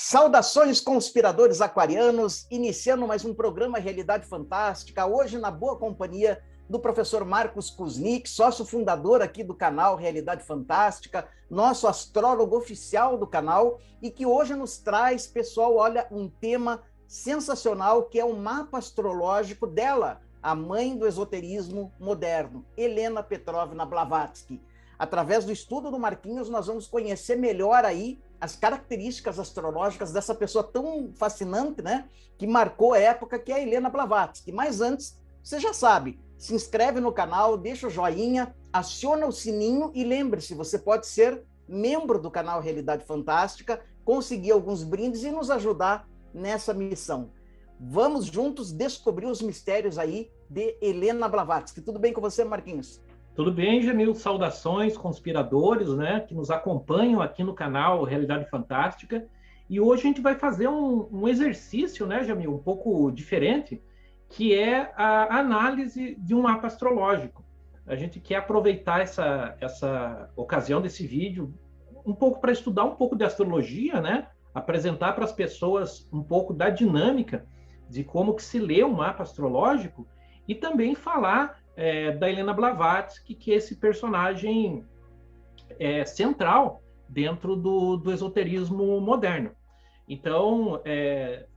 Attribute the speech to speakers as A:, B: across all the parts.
A: Saudações, conspiradores aquarianos, iniciando mais um programa Realidade Fantástica, hoje na boa companhia do professor Marcos Kuznick, sócio fundador aqui do canal Realidade Fantástica, nosso astrólogo oficial do canal, e que hoje nos traz, pessoal, olha, um tema sensacional, que é o mapa astrológico dela, a mãe do esoterismo moderno, Helena Petrovna Blavatsky. Através do estudo do Marquinhos, nós vamos conhecer melhor aí as características astrológicas dessa pessoa tão fascinante, né? Que marcou a época, que é a Helena Blavatsky. Mas antes, você já sabe, se inscreve no canal, deixa o joinha, aciona o sininho e lembre-se, você pode ser membro do canal Realidade Fantástica, conseguir alguns brindes e nos ajudar nessa missão. Vamos juntos descobrir os mistérios aí de Helena Blavatsky. Tudo bem com você, Marquinhos?
B: Tudo bem, Jamil? Saudações, conspiradores, né, que nos acompanham aqui no canal Realidade Fantástica. E hoje a gente vai fazer um exercício, né, Jamil, um pouco diferente, que é a análise de um mapa astrológico. A gente quer aproveitar essa ocasião desse vídeo um pouco para estudar um pouco de astrologia, né, apresentar para as pessoas um pouco da dinâmica de como que se lê um mapa astrológico e também falar da Helena Blavatsky, que é esse personagem central dentro do esoterismo moderno. Então,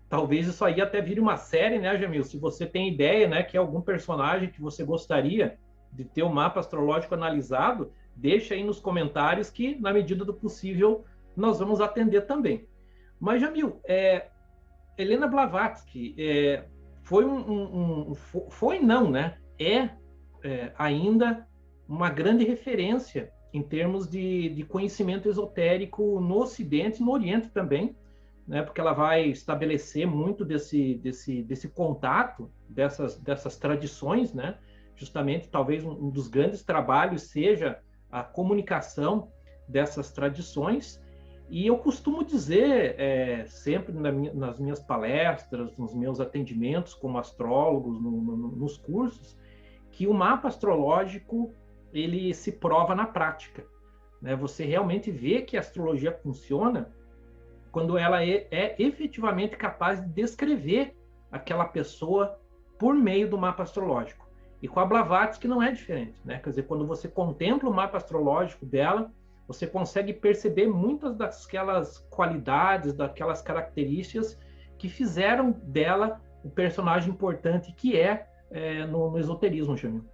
B: talvez isso aí até vire uma série, né, Jamil? Se você tem ideia, né, que é algum personagem que você gostaria de ter um mapa astrológico analisado, deixa aí nos comentários que, na medida do possível, nós vamos atender também. Mas, Jamil, Helena Blavatsky é ainda uma grande referência em termos de conhecimento esotérico no Ocidente e no Oriente também, né? Porque ela vai estabelecer muito desse contato, dessas tradições, né? Justamente, talvez um dos grandes trabalhos seja a comunicação dessas tradições. E eu costumo dizer, sempre nas minhas palestras, nos meus atendimentos como astrólogos, nos cursos, que o mapa astrológico ele se prova na prática, né? Você realmente vê que a astrologia funciona quando ela é efetivamente capaz de descrever aquela pessoa por meio do mapa astrológico. E com a Blavatsky não é diferente, né? Quer dizer, quando você contempla o mapa astrológico dela, você consegue perceber muitas daquelas qualidades, daquelas características que fizeram dela o personagem importante que no esoterismo, Jamil.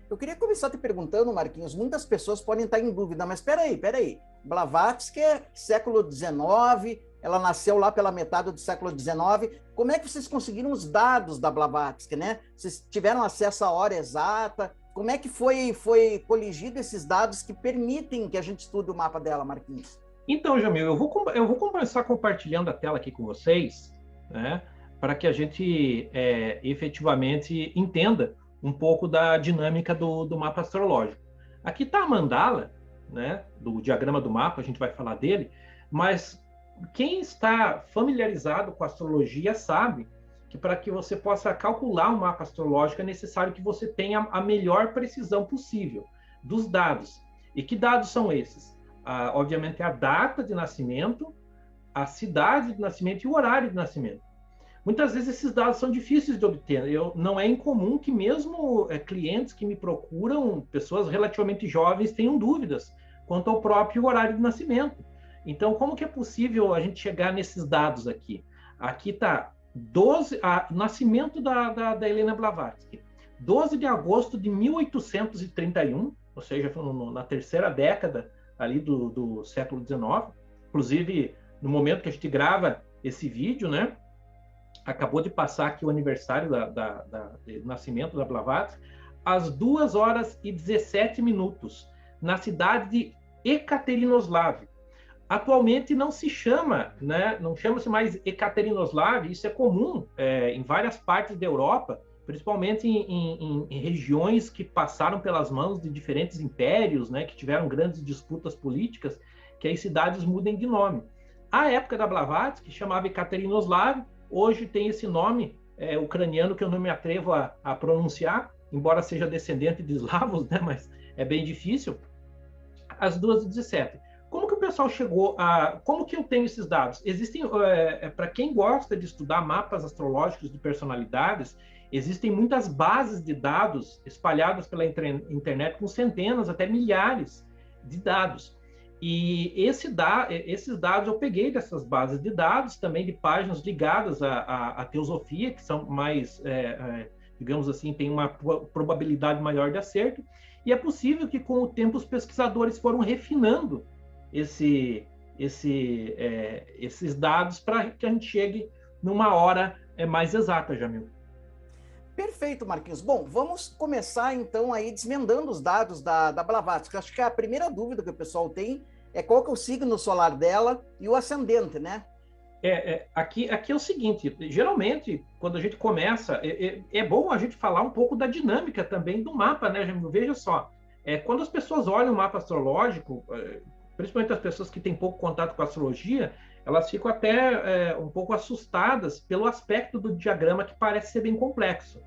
A: Eu queria começar te perguntando, Marquinhos, muitas pessoas podem estar em dúvida, mas peraí, Blavatsky é século XIX, ela nasceu lá pela metade do século XIX, como é que vocês conseguiram os dados da Blavatsky, né? Vocês tiveram acesso à hora exata? Como é que foi coligido esses dados que permitem que a gente estude o mapa dela, Marquinhos?
B: Então, Jamil, eu vou começar compartilhando a tela aqui com vocês, né, para que a gente efetivamente entenda um pouco da dinâmica do mapa astrológico. Aqui está a mandala, né, do diagrama do mapa, a gente vai falar dele, mas quem está familiarizado com a astrologia sabe que para que você possa calcular um mapa astrológico é necessário que você tenha a melhor precisão possível dos dados. E que dados são esses? Obviamente, a data de nascimento, a cidade de nascimento e o horário de nascimento. Muitas vezes esses dados são difíceis de obter. Não é incomum que mesmo clientes que me procuram, pessoas relativamente jovens, tenham dúvidas quanto ao próprio horário de nascimento. Então, como que é possível a gente chegar nesses dados aqui? Aqui está nascimento da Helena Blavatsky. 12 de agosto de 1831, ou seja, na terceira década ali do século XIX. Inclusive, no momento que a gente grava esse vídeo, né, acabou de passar aqui o aniversário do nascimento da Blavatsky, às 2h17, na cidade de Ekaterinoslav. Atualmente não se chama, né, não chama-se mais Ekaterinoslav, isso é comum em várias partes da Europa, principalmente em regiões que passaram pelas mãos de diferentes impérios, né, que tiveram grandes disputas políticas, que as cidades mudem de nome. A época da Blavatsky chamava Ekaterinoslav, hoje tem esse nome ucraniano que eu não me atrevo a pronunciar, embora seja descendente de eslavos, né, mas é bem difícil, às 2h17. Como que o pessoal chegou a... Como que eu tenho esses dados? Existem, para quem gosta de estudar mapas astrológicos de personalidades, existem muitas bases de dados espalhadas pela internet com centenas, até milhares de dados. E esses dados eu peguei dessas bases de dados, também de páginas ligadas à teosofia, que são mais, digamos assim, tem uma probabilidade maior de acerto. E é possível que, com o tempo, os pesquisadores foram refinando esses dados para que a gente chegue numa hora mais exata, Jamil.
A: Perfeito, Marquinhos. Bom, vamos começar então aí desvendando os dados da Blavatsky. Acho que a primeira dúvida que o pessoal tem é qual que é o signo solar dela e o ascendente, né?
B: Aqui é o seguinte, geralmente, quando a gente começa, é bom a gente falar um pouco da dinâmica também do mapa, né, Jamil? Veja só, quando as pessoas olham o mapa astrológico, principalmente as pessoas que têm pouco contato com a astrologia, elas ficam até um pouco assustadas pelo aspecto do diagrama, que parece ser bem complexo.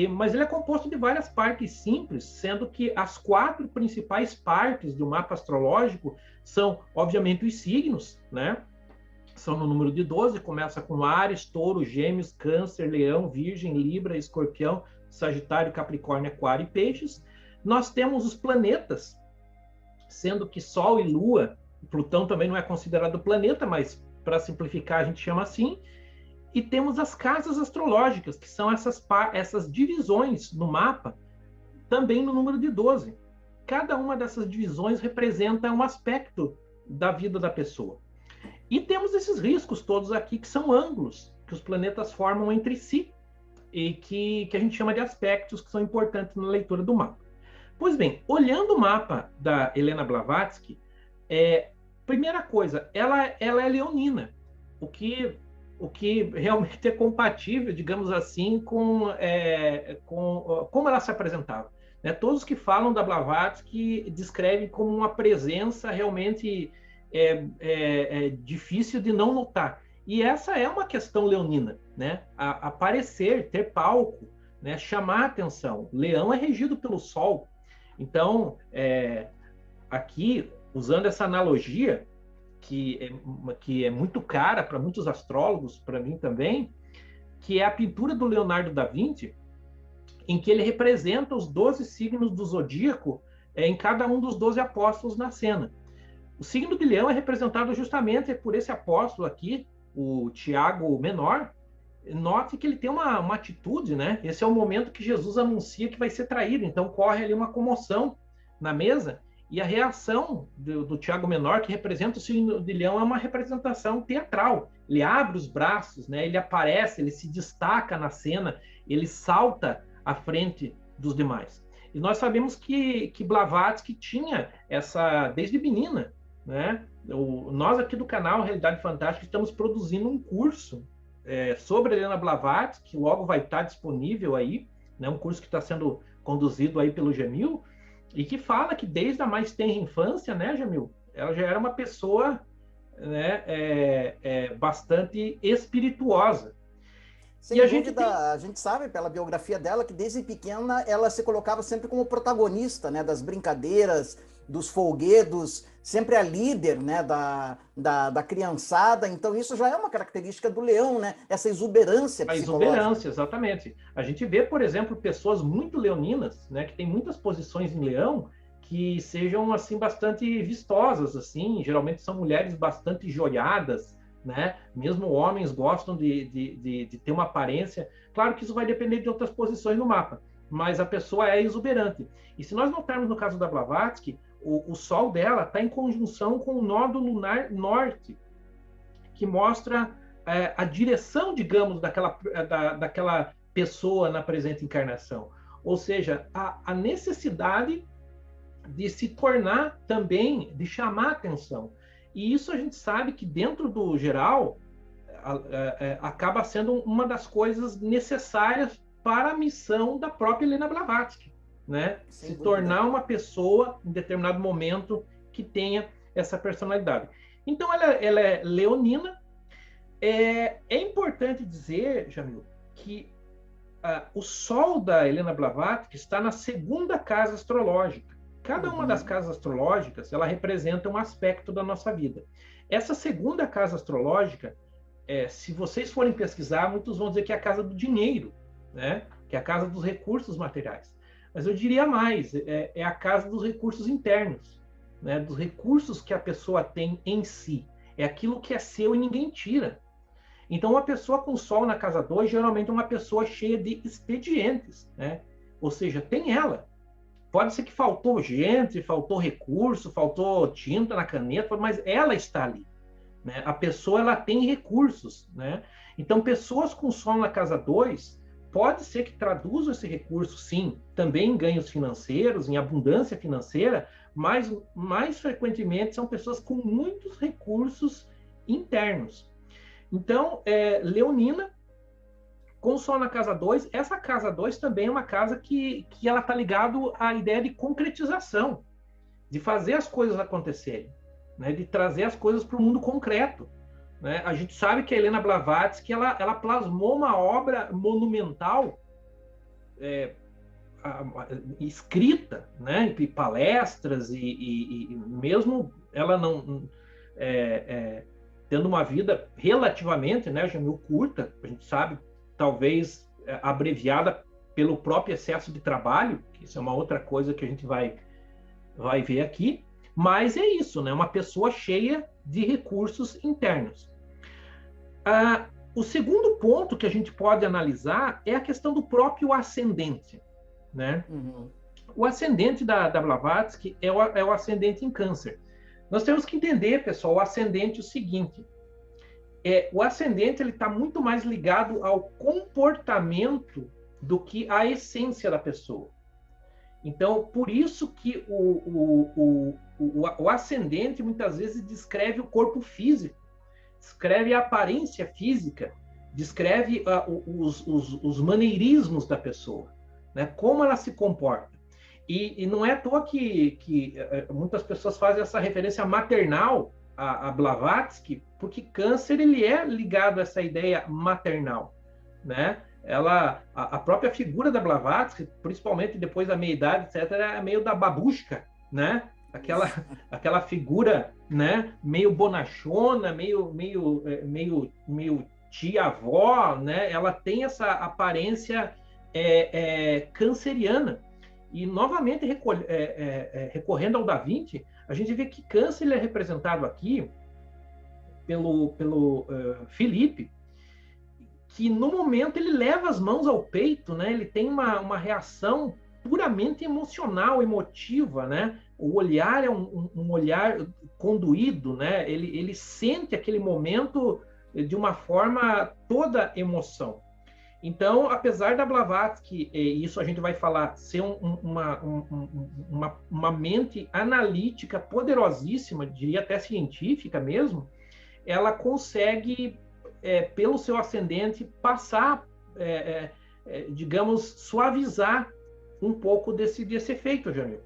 B: Mas ele é composto de várias partes simples, sendo que as 4 principais partes do mapa astrológico são, obviamente, os signos, né? São no número de 12, começa com Áries, Touro, Gêmeos, Câncer, Leão, Virgem, Libra, Escorpião, Sagitário, Capricórnio, Aquário e Peixes. Nós temos os planetas, sendo que Sol e Lua, Plutão também não é considerado planeta, mas para simplificar a gente chama assim. E temos as casas astrológicas, que são essas divisões no mapa, também no número de 12. Cada uma dessas divisões representa um aspecto da vida da pessoa. E temos esses riscos todos aqui, que são ângulos que os planetas formam entre si, e que a gente chama de aspectos, que são importantes na leitura do mapa. Pois bem, olhando o mapa da Helena Blavatsky, primeira coisa, ela é leonina, o que realmente é compatível, digamos assim, com como ela se apresentava. Né? Todos que falam da Blavatsky descrevem como uma presença realmente difícil de não notar. E essa é uma questão leonina, né? Aparecer, ter palco, né? Chamar atenção. Leão é regido pelo Sol. Então, aqui, usando essa analogia, que é muito cara para muitos astrólogos, para mim também, que é a pintura do Leonardo da Vinci, em que ele representa os 12 signos do zodíaco em cada um dos 12 apóstolos na cena. O signo de Leão é representado justamente por esse apóstolo aqui, o Tiago Menor. Note que ele tem uma atitude, né? Esse é o momento que Jesus anuncia que vai ser traído, então corre ali uma comoção na mesa. E a reação do Tiago Menor, que representa o signo de Leão, é uma representação teatral. Ele abre os braços, né? Ele aparece, ele se destaca na cena, ele salta à frente dos demais. E nós sabemos que Blavatsky tinha essa, desde menina, né? Nós aqui do canal Realidade Fantástica estamos produzindo um curso sobre Helena Blavatsky, que logo vai estar disponível aí, né? Um curso que está sendo conduzido aí pelo Jamil, e que fala que desde a mais tenra infância, né, Jamil, ela já era uma pessoa, né, bastante espirituosa.
A: Sem dúvida, a gente sabe pela biografia dela que desde pequena ela se colocava sempre como protagonista, né, das brincadeiras, dos folguedos, sempre a líder, né, da criançada. Então isso já é uma característica do leão, né, essa exuberância psicológica. A exuberância,
B: exatamente. A gente vê, por exemplo, pessoas muito leoninas, né, que tem muitas posições em leão, que sejam assim bastante vistosas, assim, geralmente são mulheres bastante joiadas, né? Mesmo homens gostam de ter uma aparência. Claro que isso vai depender de outras posições no mapa, mas a pessoa é exuberante. E se nós notarmos no caso da Blavatsky, o Sol dela está em conjunção com o nó do lunar norte, que mostra a direção, digamos, daquela pessoa na presente encarnação. Ou seja, a necessidade de se tornar também, de chamar atenção. E isso a gente sabe que dentro do geral acaba sendo uma das coisas necessárias para a missão da própria Helena Blavatsky, né? Se tornar uma pessoa em determinado momento que tenha essa personalidade. Então ela é leonina. É importante dizer, Jamil, que o Sol da Helena Blavatsky está na segunda casa astrológica. Cada uma das casas astrológicas, ela representa um aspecto da nossa vida. Essa segunda casa astrológica, se vocês forem pesquisar, muitos vão dizer que é a casa do dinheiro, né? Que é a casa dos recursos materiais. Mas eu diria mais, é a casa dos recursos internos, né? Dos recursos que a pessoa tem em si. É aquilo que é seu e ninguém tira. Então, uma pessoa com Sol na casa 2, geralmente é uma pessoa cheia de expedientes, né? Ou seja, tem ela. Pode ser que faltou gente, faltou recurso, faltou tinta na caneta, mas ela está ali, né? A pessoa, ela tem recursos, né? Então, pessoas com Sol na casa 2, pode ser que traduzam esse recurso, sim, também em ganhos financeiros, em abundância financeira, mas mais frequentemente são pessoas com muitos recursos internos. Então, Leonina, com Sol na casa 2, essa casa 2 também é uma casa que ela está ligada à ideia de concretização, de fazer as coisas acontecerem, né? De trazer as coisas para o mundo concreto, né? A gente sabe que a Helena Blavatsky ela plasmou uma obra monumental escrita, né? Em palestras e mesmo ela não tendo uma vida relativamente, né, Jamil, curta, a gente sabe, talvez abreviada pelo próprio excesso de trabalho, que isso é uma outra coisa que a gente vai ver aqui, mas é isso, né? Uma pessoa cheia de recursos internos. O segundo ponto que a gente pode analisar é a questão do próprio ascendente, né? O ascendente da Blavatsky é o ascendente em Câncer. Nós temos que entender, pessoal, o ascendente é o seguinte: o ascendente ele está muito mais ligado ao comportamento do que à essência da pessoa. Então, por isso que o ascendente muitas vezes descreve o corpo físico, descreve a aparência física, descreve os maneirismos da pessoa, né? Como ela se comporta. E não é à toa que muitas pessoas fazem essa referência maternal a Blavatsky, porque Câncer ele é ligado a essa ideia maternal, né? A própria figura da Blavatsky, principalmente depois da meia-idade, etc., é meio da babushka, né? Aquela figura, né? Meio bonachona, meio tia-avó, né? Ela tem essa aparência canceriana. E, novamente, recorrendo ao Da Vinci, a gente vê que Câncer ele é representado aqui pelo Felipe, que no momento ele leva as mãos ao peito, né? Ele tem uma reação puramente emocional, emotiva, né? O olhar é um olhar conduído, né? Ele sente aquele momento de uma forma toda emoção. Então, apesar da Blavatsky, e isso a gente vai falar, ser uma mente analítica poderosíssima, diria até científica mesmo, ela consegue, pelo seu ascendente, passar, digamos, suavizar um pouco desse efeito, Jamil.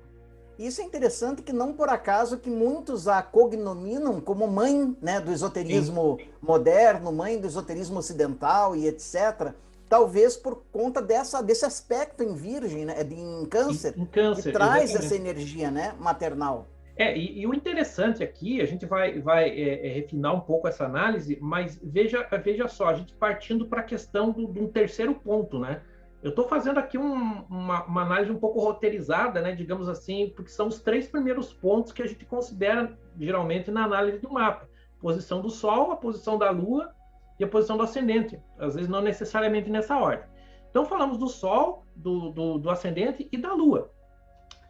A: Isso é interessante, que não por acaso que muitos a cognominam como mãe, né, do esoterismo moderno, mãe do esoterismo ocidental e etc., talvez por conta desse aspecto em Virgem, né, em Câncer, que traz exatamente essa energia, né, maternal.
B: E o interessante aqui, a gente vai refinar um pouco essa análise, mas veja só, a gente partindo para a questão de um terceiro ponto, né? Eu estou fazendo aqui uma análise um pouco roteirizada, né, digamos assim, porque são os 3 primeiros pontos que a gente considera, geralmente, na análise do mapa. Posição do Sol, a posição da Lua e a posição do ascendente. Às vezes não necessariamente nessa ordem. Então, falamos do Sol, do ascendente e da Lua.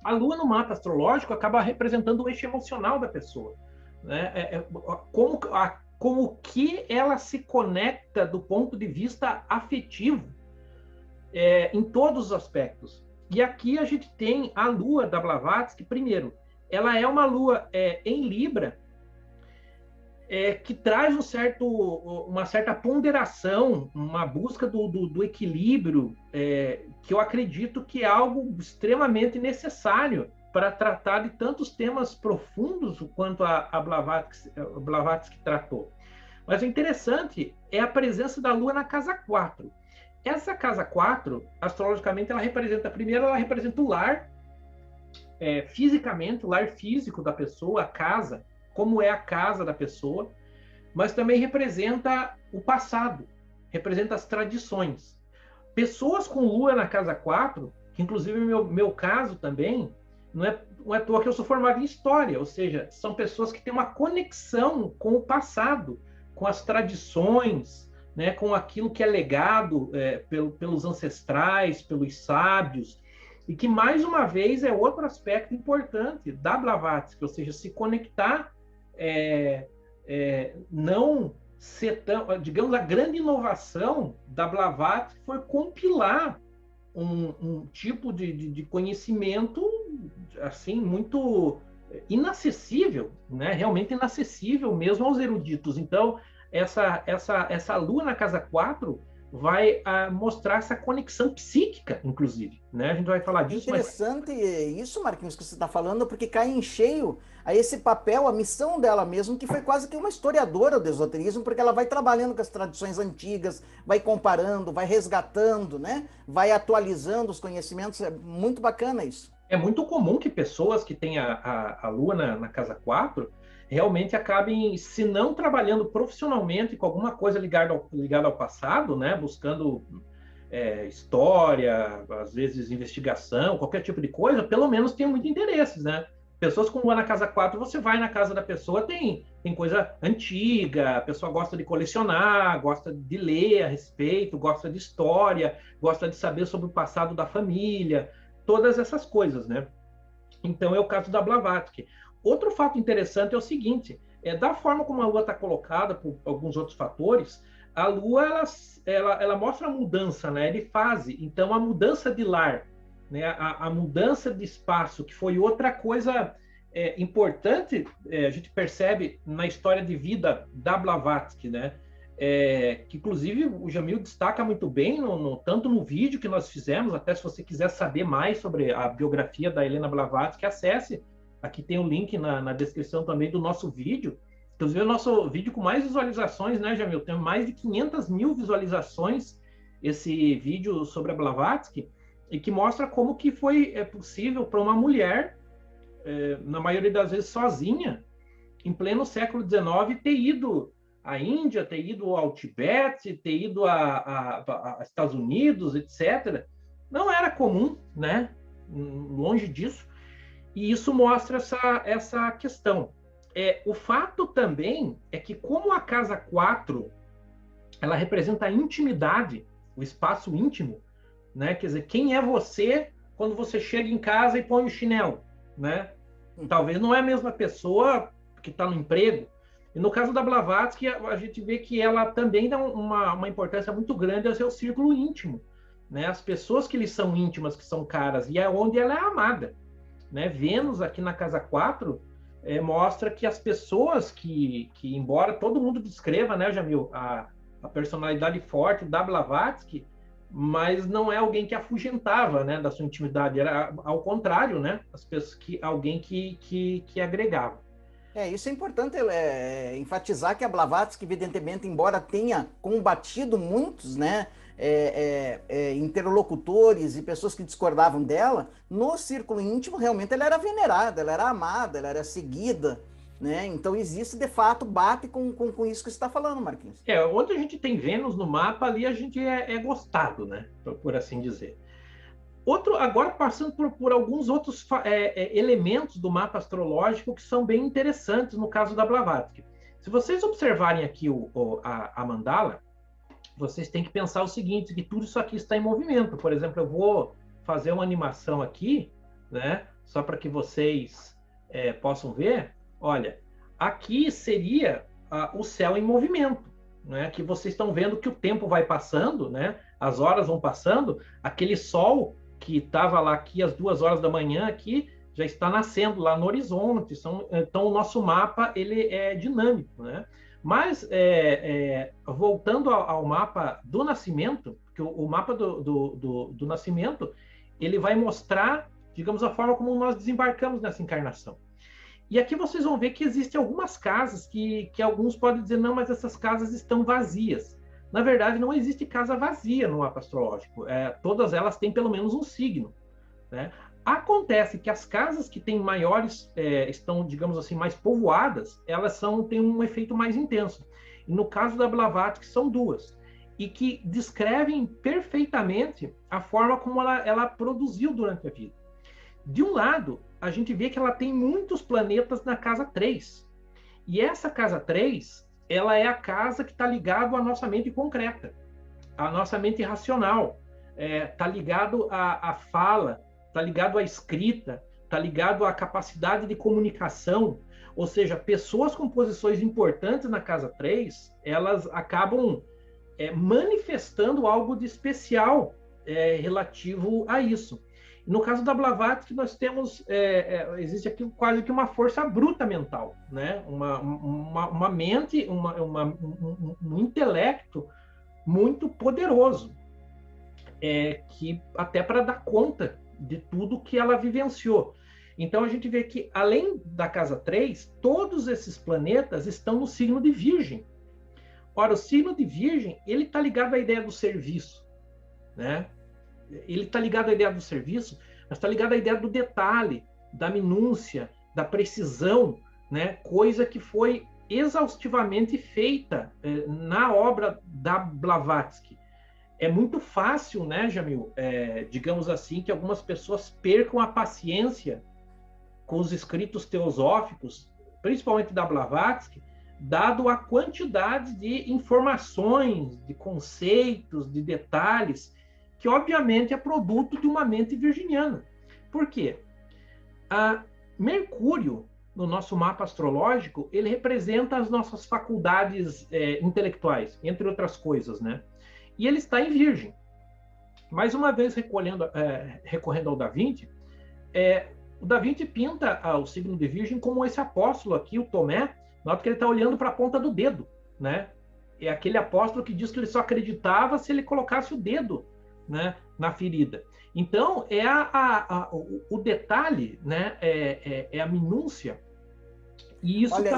B: A Lua, no mapa astrológico, acaba representando o eixo emocional da pessoa, né? Como que ela se conecta do ponto de vista afetivo, em todos os aspectos. E aqui a gente tem a Lua da Blavatsky, primeiro, ela é uma Lua em Libra, que traz uma certa ponderação, uma busca do equilíbrio, que eu acredito que é algo extremamente necessário para tratar de tantos temas profundos quanto a Blavatsky tratou. Mas o interessante é a presença da Lua na casa 4. Essa casa 4, astrologicamente, ela representa o lar, fisicamente, o lar físico da pessoa, a casa, como é a casa da pessoa, mas também representa o passado, representa as tradições. Pessoas com lua na casa 4, que inclusive meu caso também, não é à toa que eu sou formado em história, ou seja, são pessoas que têm uma conexão com o passado, com as tradições, né, com aquilo que é legado pelos ancestrais, pelos sábios, e que, mais uma vez, é outro aspecto importante da Blavatsky, ou seja, se conectar, não ser tão... Digamos, a grande inovação da Blavatsky foi compilar um tipo de conhecimento assim muito inacessível, né? Realmente inacessível mesmo aos eruditos. Então, essa lua na casa 4 vai mostrar essa conexão psíquica, inclusive, né? A gente vai falar disso.
A: Interessante isso, Marquinhos, que você está falando, porque cai em cheio a esse papel, a missão dela mesmo, que foi quase que uma historiadora do esoterismo, porque ela vai trabalhando com as tradições antigas, vai comparando, vai resgatando, né? Vai atualizando os conhecimentos. É muito bacana isso.
B: É muito comum que pessoas que têm a lua na casa 4 realmente acabem, se não trabalhando profissionalmente com alguma coisa ligada ao passado, né? Buscando história, às vezes investigação, qualquer tipo de coisa, pelo menos tem muito interesses, né? Pessoas com lua na casa 4, você vai na casa da pessoa, tem coisa antiga, a pessoa gosta de colecionar, gosta de ler a respeito, gosta de história, gosta de saber sobre o passado da família, todas essas coisas, né? Então é o caso da Blavatsky. Outro fato interessante é o seguinte, da forma como a Lua está colocada, por alguns outros fatores, a Lua ela mostra a mudança, né, de fase. Então a mudança de lar, né, a mudança de espaço, que foi outra coisa importante, a gente percebe na história de vida da Blavatsky, né? Que inclusive o Jamil destaca muito bem, tanto no vídeo que nós fizemos, até se você quiser saber mais sobre a biografia da Helena Blavatsky, acesse, aqui tem o link na descrição também do nosso vídeo, inclusive o nosso vídeo com mais visualizações, né, Jamil? Tem mais de 500 mil visualizações esse vídeo sobre a Blavatsky, e que mostra como que foi possível para uma mulher, na maioria das vezes sozinha, em pleno século XIX, ter ido à Índia, ter ido ao Tibete, ter ido a Estados Unidos, etc. Não era comum, né? Longe disso. E isso mostra essa questão. O fato também é que, como a casa 4, ela representa a intimidade, o espaço íntimo, né? Quer dizer, quem é você quando você chega em casa e põe o chinelo, né? Talvez não é a mesma pessoa que está no emprego. E no caso da Blavatsky, a gente vê que ela também dá uma importância muito grande ao seu círculo íntimo, né? As pessoas que lhe são íntimas, que são caras, e é onde ela é amada, né? Vênus, aqui na casa 4, mostra que as pessoas que, embora todo mundo descreva, né, Jamil, a personalidade forte da Blavatsky, mas não é alguém que afugentava, né, da sua intimidade, era ao contrário, né? As pessoas alguém que agregava.
A: Isso é importante enfatizar que a Blavatsky, evidentemente, embora tenha combatido muitos, né, interlocutores e pessoas que discordavam dela, no círculo íntimo realmente ela era venerada, ela era amada, ela era seguida, né? Então existe, de fato, bate com isso que você está falando, Marquinhos.
B: Onde a gente tem Vênus no mapa, ali a gente é gostado, né, por assim dizer. Agora passando por alguns outros elementos do mapa astrológico que são bem interessantes no caso da Blavatsky. Se vocês observarem aqui a mandala, vocês têm que pensar o seguinte, que tudo isso aqui está em movimento. Por exemplo, eu vou fazer uma animação aqui, né, só para que vocês possam ver. Olha, aqui seria o céu em movimento, né, que vocês estão vendo que o tempo vai passando, né, as horas vão passando, aquele sol que estava lá aqui às 2 horas da manhã, aqui já está nascendo lá no horizonte. Então, o nosso mapa ele é dinâmico, né? Mas, voltando ao mapa do nascimento, porque o mapa do nascimento, ele vai mostrar, digamos, a forma como nós desembarcamos nessa encarnação. E aqui vocês vão ver que existem algumas casas que alguns podem dizer, não, mas essas casas estão vazias. Na verdade, não existe casa vazia no mapa astrológico. Todas elas têm pelo menos um signo, né? Acontece que as casas que têm maiores, estão, digamos assim, mais povoadas, elas têm um efeito mais intenso. E no caso da Blavatsky, são duas. E que descrevem perfeitamente a forma como ela produziu durante a vida. De um lado, a gente vê que ela tem muitos planetas na casa 3. E essa casa 3, ela é a casa que está ligada à nossa mente concreta, à nossa mente racional. Está ligado à fala, está ligado à escrita, está ligado à capacidade de comunicação. Ou seja, pessoas com posições importantes na casa 3, elas acabam manifestando algo de especial relativo a isso. No caso da Blavatsky, nós temos, existe aqui quase que uma força bruta mental, né? uma mente, um intelecto muito poderoso, que até para dar conta de tudo que ela vivenciou. Então a gente vê que, além da casa 3, todos esses planetas estão no signo de Virgem. Ora, o signo de Virgem, ele está ligado à ideia do serviço, né? Ele está ligado à ideia do serviço, mas está ligado à ideia do detalhe, da minúcia, da precisão, né? Coisa que foi exaustivamente feita na obra da Blavatsky. É muito fácil, né, Jamil, digamos assim, que algumas pessoas percam a paciência com os escritos teosóficos, principalmente da Blavatsky, dado a quantidade de informações, de conceitos, de detalhes, que obviamente é produto de uma mente virginiana. Por quê? Mercúrio, no nosso mapa astrológico, ele representa as nossas faculdades intelectuais, entre outras coisas, né? E ele está em Virgem. Mais uma vez, recorrendo ao Da Vinci, o Da Vinci pinta o signo de Virgem como esse apóstolo aqui, o Tomé. Nota que ele está olhando para a ponta do dedo, né? É aquele apóstolo que diz que ele só acreditava se ele colocasse o dedo, né, na ferida. Então, o detalhe, né, é a minúcia. E isso,
A: olha,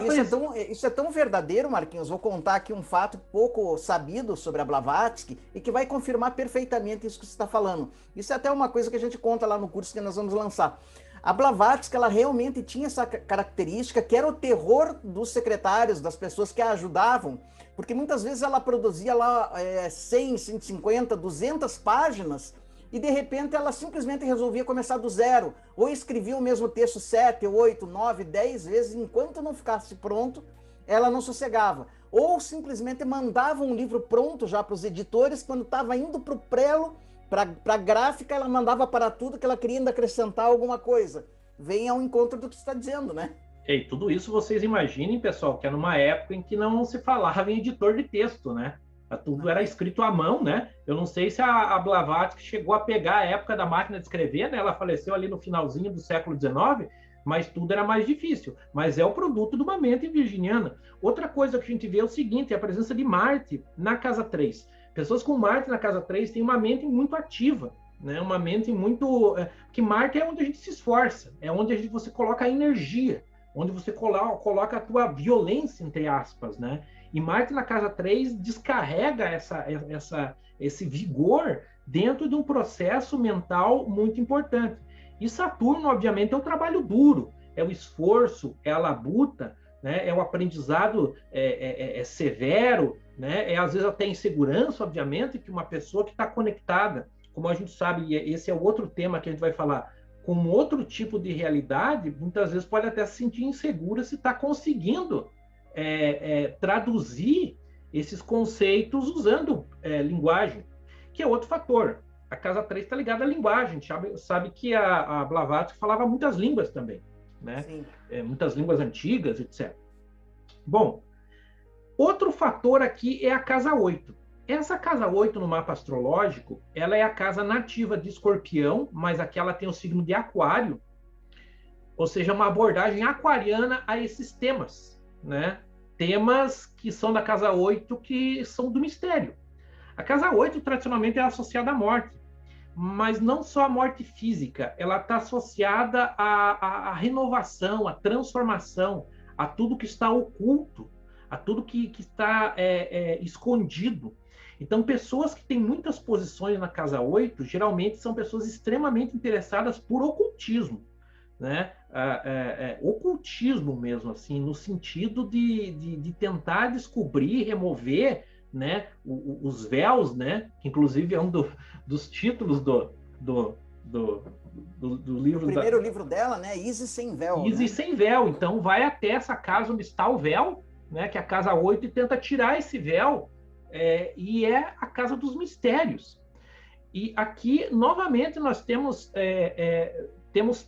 A: isso é tão verdadeiro, Marquinhos. Vou contar aqui um fato pouco sabido sobre a Blavatsky e que vai confirmar perfeitamente isso que você está falando. Isso é até uma coisa que a gente conta lá no curso que nós vamos lançar. A Blavatsky, ela realmente tinha essa característica que era o terror dos secretários, das pessoas que a ajudavam, porque muitas vezes ela produzia lá 100, 150, 200 páginas e de repente ela simplesmente resolvia começar do zero, ou escrevia o mesmo texto 7, 8, 9, 10 vezes, enquanto não ficasse pronto, ela não sossegava. Ou simplesmente mandava um livro pronto já para os editores, quando estava indo para o prelo, para a gráfica, ela mandava para tudo que ela queria ainda acrescentar alguma coisa. Vem ao encontro do que você está dizendo, né?
B: E tudo isso vocês imaginem, pessoal, que é numa época em que não se falava em editor de texto, né? Tudo era escrito à mão, né? Eu não sei se a Blavatsky chegou a pegar a época da máquina de escrever, né? Ela faleceu ali no finalzinho do século XIX, mas tudo era mais difícil. Mas é o produto de uma mente virginiana. Outra coisa que a gente vê é o seguinte, a presença de Marte na casa 3. Pessoas com Marte na casa 3 têm uma mente muito ativa, né? Uma mente muito... que Marte é onde a gente se esforça, é onde você coloca a energia, onde você coloca a tua violência, entre aspas, né? E Marte na casa 3 descarrega esse vigor dentro de um processo mental muito importante. E Saturno, obviamente, é o trabalho duro, é o esforço, é a labuta, né? É o aprendizado severo, né? Às vezes até insegurança, obviamente, que uma pessoa que está conectada, como a gente sabe, e esse é o outro tema que a gente vai falar, com outro tipo de realidade, muitas vezes pode até se sentir insegura se está conseguindo traduzir esses conceitos usando linguagem, que é outro fator. A casa 3 está ligada à linguagem, sabe que a Blavatsky falava muitas línguas também, né? Muitas línguas antigas, etc. Bom, outro fator aqui é a casa 8. Essa casa 8 no mapa astrológico, ela é a casa nativa de Escorpião, mas aqui ela tem o signo de Aquário, ou seja, uma abordagem aquariana a esses temas, né? Temas que são da casa 8, que são do mistério. A casa 8, tradicionalmente, é associada à morte, mas não só à morte física, ela está associada à renovação, à transformação, a tudo que está oculto, a tudo que está escondido. Então, pessoas que têm muitas posições na casa 8, geralmente são pessoas extremamente interessadas por ocultismo, né? Ocultismo mesmo, assim, no sentido de tentar descobrir, remover, né, os véus, né? Que inclusive é um dos títulos do livro.
A: O primeiro livro dela, né? Isis Sem Véu.
B: Isis, né? Sem Véu. Então, vai até essa casa onde está o véu, né? Que é a casa 8, e tenta tirar esse véu. E é a casa dos mistérios. E aqui, novamente, nós temos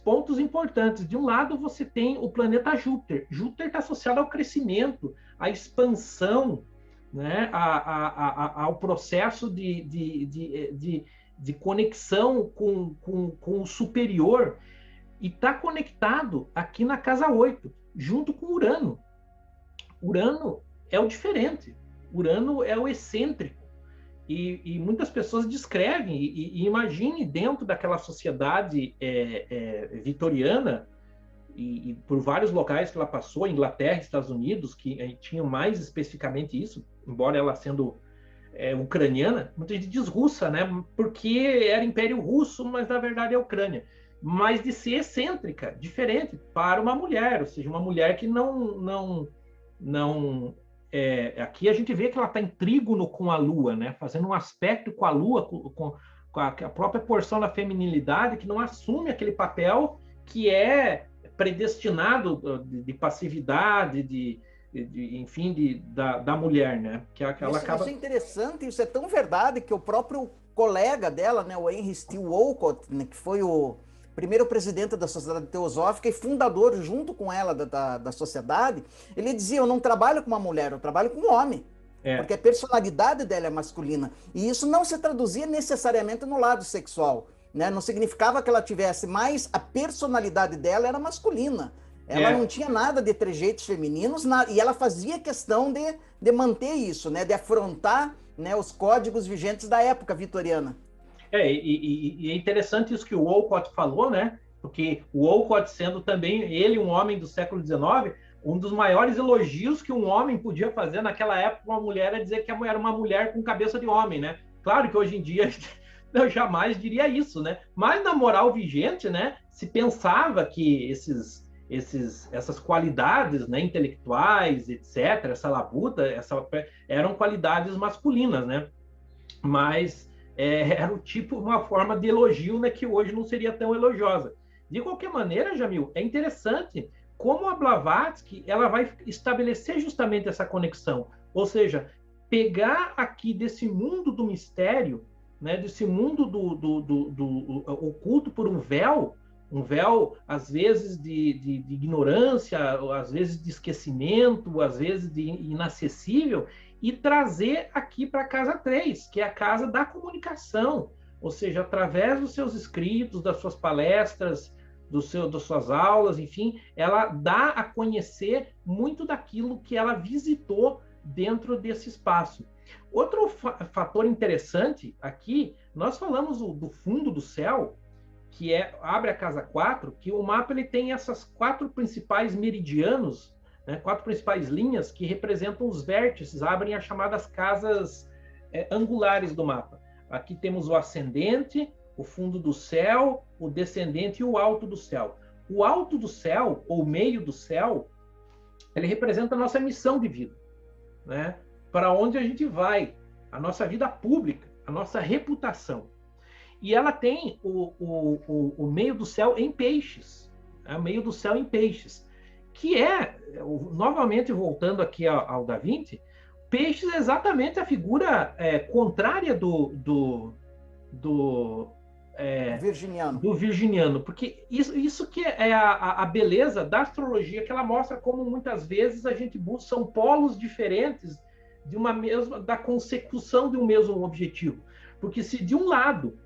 B: pontos importantes. De um lado, você tem o planeta Júpiter. Júpiter está associado ao crescimento, à expansão, né? Ao processo de conexão com o superior. E está conectado aqui na casa 8, junto com Urano. Urano é o diferente. Urano é o excêntrico. E muitas pessoas descrevem, e imagine dentro daquela sociedade vitoriana, e por vários locais que ela passou, Inglaterra, Estados Unidos, que tinham mais especificamente isso, embora ela sendo ucraniana, muita gente diz russa, né? Porque era Império Russo, mas na verdade é Ucrânia. Mas de ser excêntrica, diferente para uma mulher, ou seja, uma mulher que não aqui a gente vê que ela está em trígono com a Lua, né? Fazendo um aspecto com a Lua, com a própria porção da feminilidade, que não assume aquele papel que é predestinado de passividade, enfim, da mulher, né? Que ela acaba...
A: Isso é interessante, isso é tão verdade que o próprio colega dela, né, o Henry Steele Olcott, né, que foi o primeiro presidente da Sociedade Teosófica e fundador, junto com ela, da sociedade, ele dizia, eu não trabalho com uma mulher, eu trabalho com um homem. Porque a personalidade dela é masculina. E isso não se traduzia necessariamente no lado sexual, né? Não significava que ela tivesse, mas a personalidade dela era masculina. Ela não tinha nada de trejeitos femininos, e ela fazia questão de manter isso, né? De afrontar, né, os códigos vigentes da época vitoriana.
B: E é interessante isso que o Olcott falou, né? Porque o Olcott, sendo também ele um homem do século XIX, um dos maiores elogios que um homem podia fazer naquela época uma mulher é dizer que era uma mulher com cabeça de homem, né? Claro que hoje em dia eu jamais diria isso, né? Mas na moral vigente, né? Se pensava que essas qualidades, né, intelectuais, etc., essa labuta, eram qualidades masculinas, né? Mas era o tipo, uma forma de elogio, né, que hoje não seria tão elogiosa. De qualquer maneira, Jamil, é interessante como a Blavatsky ela vai estabelecer justamente essa conexão, ou seja, pegar aqui desse mundo do mistério, né, desse mundo do oculto por um véu às vezes de ignorância, às vezes de esquecimento, às vezes de inacessível, e trazer aqui para a casa 3, que é a casa da comunicação, ou seja, através dos seus escritos, das suas palestras, das suas aulas, enfim, ela dá a conhecer muito daquilo que ela visitou dentro desse espaço. Outro fator interessante aqui, nós falamos do fundo do céu, que abre a casa 4, que o mapa ele tem essas 4 principais meridianos, né, 4 principais linhas que representam os vértices, abrem as chamadas casas angulares do mapa. Aqui temos o ascendente, o fundo do céu, o descendente e o alto do céu. O alto do céu, ou meio do céu, ele representa a nossa missão de vida, né? Para onde a gente vai, a nossa vida pública, a nossa reputação. E ela tem o meio do céu em peixes, o meio do céu em peixes, que novamente voltando aqui ao Da Vinci, peixes é exatamente a figura contrária do virginiano, porque isso que é a beleza da astrologia, que ela mostra como muitas vezes a gente busca, são polos diferentes da consecução de um mesmo objetivo. Porque se de um lado,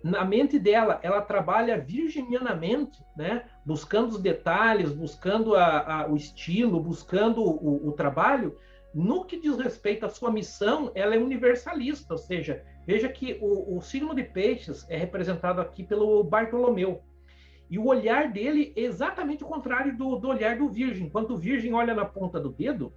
B: na mente dela, ela trabalha virginianamente, né, buscando os detalhes, buscando o estilo, buscando o trabalho, no que diz respeito à sua missão, ela é universalista, ou seja, veja que o signo de peixes é representado aqui pelo Bartolomeu. E o olhar dele é exatamente o contrário do olhar do virgem. Enquanto o virgem olha na ponta do dedo,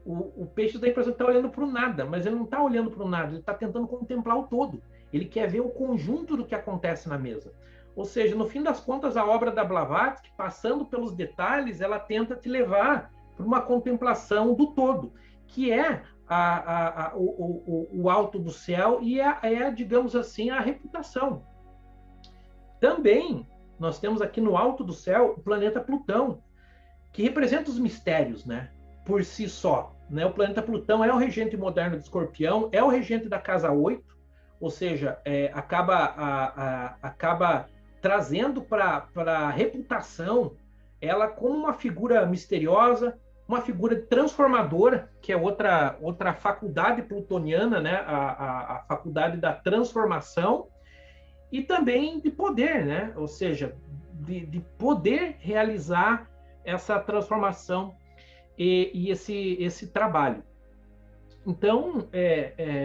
B: o peixe dá a impressão que está olhando para o nada, mas ele não está olhando para o nada, ele está tentando contemplar o todo. Ele quer ver o conjunto do que acontece na mesa. Ou seja, no fim das contas, a obra da Blavatsky, passando pelos detalhes, ela tenta te levar para uma contemplação do todo, que é o alto do céu e digamos assim, a reputação. Também, nós temos aqui no alto do céu o planeta Plutão, que representa os mistérios, né? Por si só. Né? O planeta Plutão é o regente moderno de Escorpião, é o regente da casa 8, ou seja, acaba trazendo para a reputação ela como uma figura misteriosa, uma figura transformadora, que é outra faculdade plutoniana, né? A faculdade da transformação, e também de poder, né? Ou seja, de poder realizar essa transformação e esse trabalho. Então,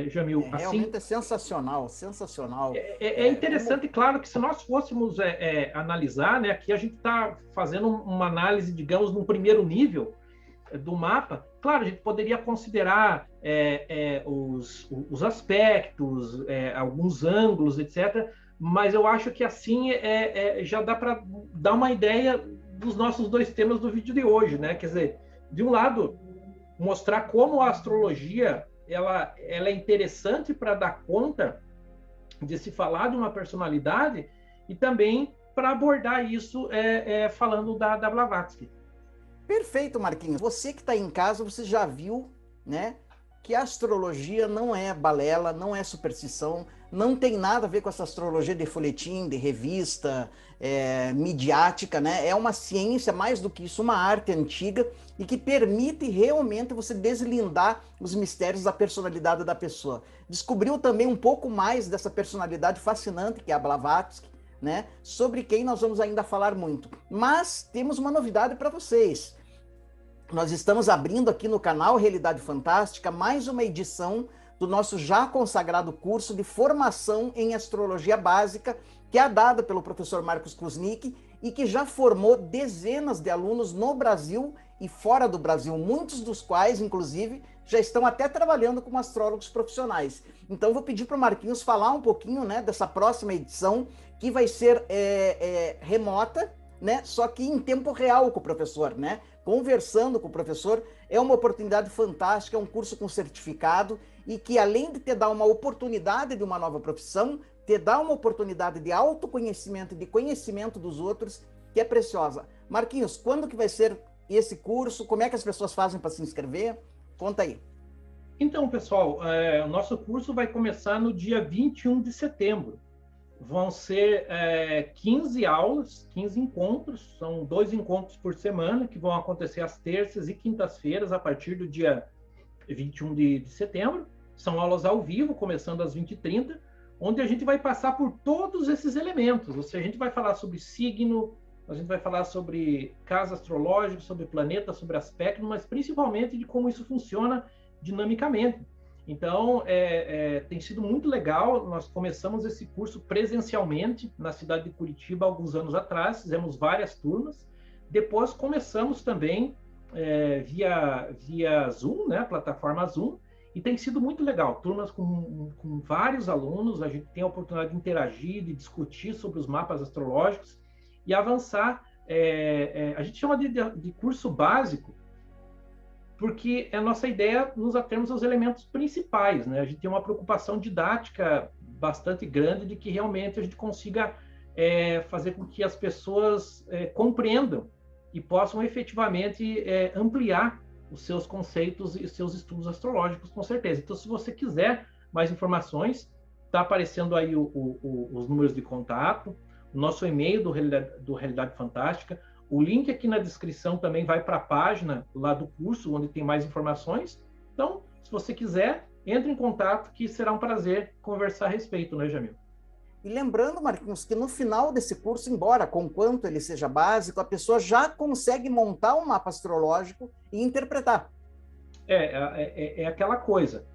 B: Jamil, assim,
A: realmente é sensacional, sensacional.
B: É interessante, claro, que se nós fôssemos analisar, né, aqui a gente está fazendo uma análise, digamos, num primeiro nível do mapa. Claro, a gente poderia considerar os aspectos, alguns ângulos, etc., mas eu acho que assim já dá para dar uma ideia dos nossos dois temas do vídeo de hoje, né? Quer dizer, de um lado, mostrar como a astrologia ela é interessante para dar conta de se falar de uma personalidade e também para abordar isso falando da Blavatsky.
A: Perfeito, Marquinhos. Você que está em casa, você já viu, né, que a astrologia não é balela, não é superstição, não tem nada a ver com essa astrologia de folhetim, de revista, midiática, né? É uma ciência, mais do que isso, uma arte antiga e que permite realmente você deslindar os mistérios da personalidade da pessoa. Descobriu também um pouco mais dessa personalidade fascinante que é a Blavatsky, né? Sobre quem nós vamos ainda falar muito. Mas temos uma novidade para vocês. Nós estamos abrindo aqui no canal Realidade Fantástica mais uma edição do nosso já consagrado curso de formação em astrologia básica, que é dada pelo professor Marcos Kuznick e que já formou dezenas de alunos no Brasil e fora do Brasil, muitos dos quais, inclusive, já estão até trabalhando como astrólogos profissionais. Então, eu vou pedir para o Marquinhos falar um pouquinho, né, dessa próxima edição, que vai ser remota, né, só que em tempo real com o professor, né? Conversando com o professor, é uma oportunidade fantástica, é um curso com certificado e que, além de te dar uma oportunidade de uma nova profissão, te dá uma oportunidade de autoconhecimento e de conhecimento dos outros, que é preciosa. Marquinhos, quando que vai ser esse curso? Como é que as pessoas fazem para se inscrever? Conta aí.
B: Então, pessoal, o nosso curso vai começar no dia 21 de setembro. Vão ser 15 aulas, 15 encontros, são 2 encontros por semana, que vão acontecer às terças e quintas-feiras, a partir do dia 21 de setembro. São aulas ao vivo, começando às 20h30, onde a gente vai passar por todos esses elementos. Ou seja, a gente vai falar sobre signo, a gente vai falar sobre casa astrológica, sobre planeta, sobre aspecto, mas principalmente de como isso funciona dinamicamente. Então, tem sido muito legal. Nós começamos esse curso presencialmente na cidade de Curitiba alguns anos atrás, fizemos várias turmas. Depois começamos também via Zoom, né, plataforma Zoom, e tem sido muito legal. Turmas com vários alunos, a gente tem a oportunidade de interagir, de discutir sobre os mapas astrológicos e avançar. A gente chama de curso básico, porque a nossa ideia nos atermos aos elementos principais, né? A gente tem uma preocupação didática bastante grande de que realmente a gente consiga fazer com que as pessoas compreendam e possam efetivamente ampliar os seus conceitos e seus estudos astrológicos, com certeza. Então, se você quiser mais informações, está aparecendo aí os números de contato, o nosso e-mail do Realidade Fantástica. O link aqui na descrição também vai para a página lá do curso, onde tem mais informações. Então, se você quiser, entre em contato, que será um prazer conversar a respeito, né, Jamil?
A: E lembrando, Marquinhos, que no final desse curso, embora conquanto ele seja básico, a pessoa já consegue montar um mapa astrológico e interpretar.
B: É aquela coisa.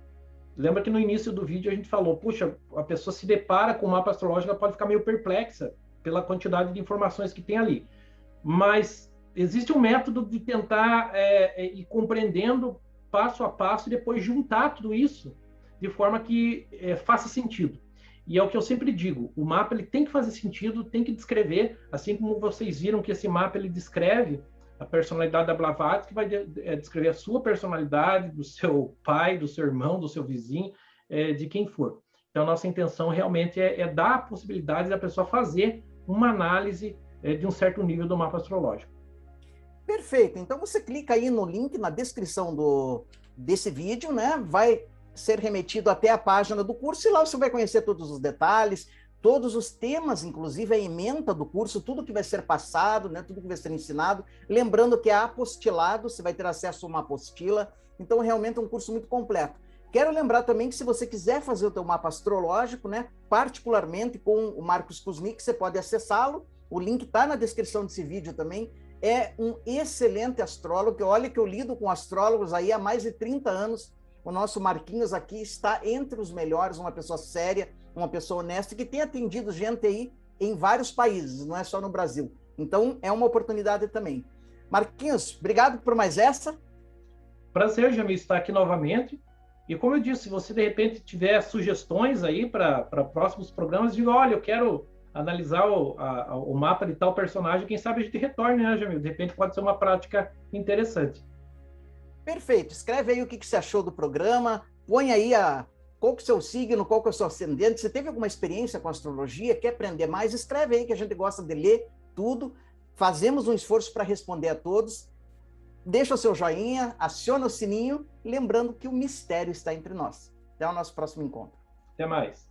B: Lembra que no início do vídeo a gente falou, puxa, a pessoa se depara com o mapa astrológico, ela pode ficar meio perplexa pela quantidade de informações que tem ali. Mas existe um método de tentar ir compreendendo passo a passo, e depois juntar tudo isso de forma que faça sentido. E é o que eu sempre digo, o mapa ele tem que fazer sentido, tem que descrever, assim como vocês viram que esse mapa ele descreve a personalidade da Blavatsky, vai descrever a sua personalidade, do seu pai, do seu irmão, do seu vizinho, de quem for. Então, nossa intenção realmente é dar a possibilidade da pessoa fazer uma análise de um certo nível do mapa astrológico.
A: Perfeito. Então, você clica aí no link na descrição desse vídeo, né? Vai ser remetido até a página do curso e lá você vai conhecer todos os detalhes, todos os temas, inclusive a ementa do curso, tudo que vai ser passado, né? Tudo que vai ser ensinado. Lembrando que é apostilado, você vai ter acesso a uma apostila. Então, realmente é um curso muito completo. Quero lembrar também que se você quiser fazer o teu mapa astrológico, né, particularmente com o Marcos Kuznick, você pode acessá-lo. O link está na descrição desse vídeo também. É um excelente astrólogo. Olha que eu lido com astrólogos aí há mais de 30 anos. O nosso Marquinhos aqui está entre os melhores, uma pessoa séria, uma pessoa honesta, que tem atendido gente aí em vários países, não é só no Brasil. Então, é uma oportunidade também. Marquinhos, obrigado por mais essa.
B: Prazer, Jamil, estar aqui novamente. E como eu disse, se você de repente tiver sugestões aí para próximos programas, diga, olha, eu quero analisar o mapa de tal personagem, quem sabe a gente retorne, né, Jamil? De repente pode ser uma prática interessante.
A: Perfeito. Escreve aí o que você achou do programa, põe aí qual que é o seu signo, qual que é o seu ascendente. Você teve alguma experiência com astrologia, quer aprender mais? Escreve aí que a gente gosta de ler tudo. Fazemos um esforço para responder a todos. Deixa o seu joinha, aciona o sininho, lembrando que o mistério está entre nós. Até o nosso próximo encontro.
B: Até mais.